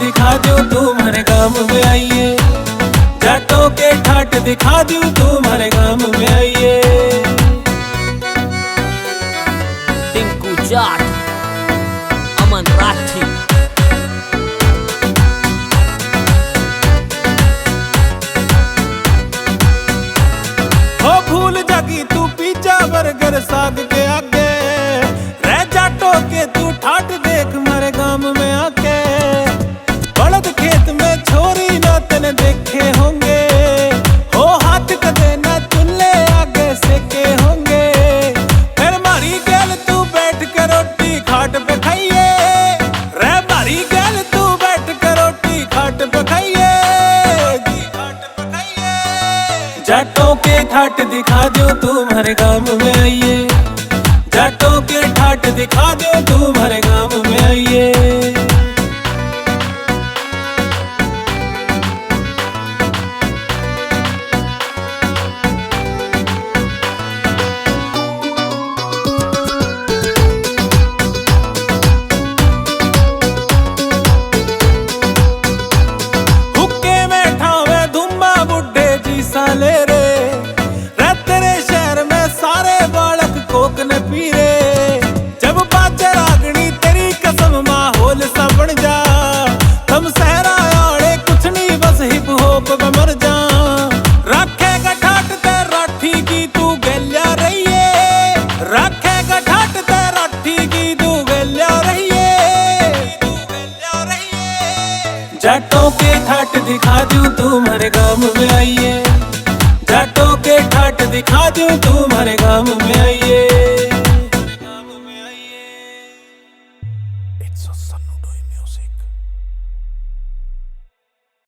दिखा दूं तुम्हारे गांव में आइए, जाटों के ठाट दिखा दूं तुम्हारे गांव में आइए। टिंकू जाट, अमन राठी, हो भूल जागी तू पिज्जा बर्गर साग के आगे, रह जाटों के तू ठाट देख मारे गांव में आके। बड़द खेत में छोरी ना तने देखे होंगे, हो हाथ कदे ना चुल्ले आगे सेके होंगे। फिर मारी गैल तू बैठ कर रोटी खाट पे खाइए, रह मारी गैल तू बैठ कर रोटी खाट पे खाइए। जाटों के ठाट दिखा दो तुम्हारे गांव में आइए, जाटों के ठाट दिखा दो तुम्हारे गांव में आइए। हुक्के में ठावे धुम्मा बुड्ढे जी साले रे, रे तेरे शहर में सारे बालक कोक न पी रे। जब बाजे रागनी तेरी कसम माहौल सा बन जा, थम सहरा आड़े कुछ नहीं बस हिप हॉप में मर जा। रखेगा ठाट ते राठी की तू गल्या रहिए, रखेगा ठाट ते राठी की तू गल्या रहिए। जाटों के ठाट दिखा दूं तुम्हारे गांव में आइए, जाटों के ठाट दिखा दूं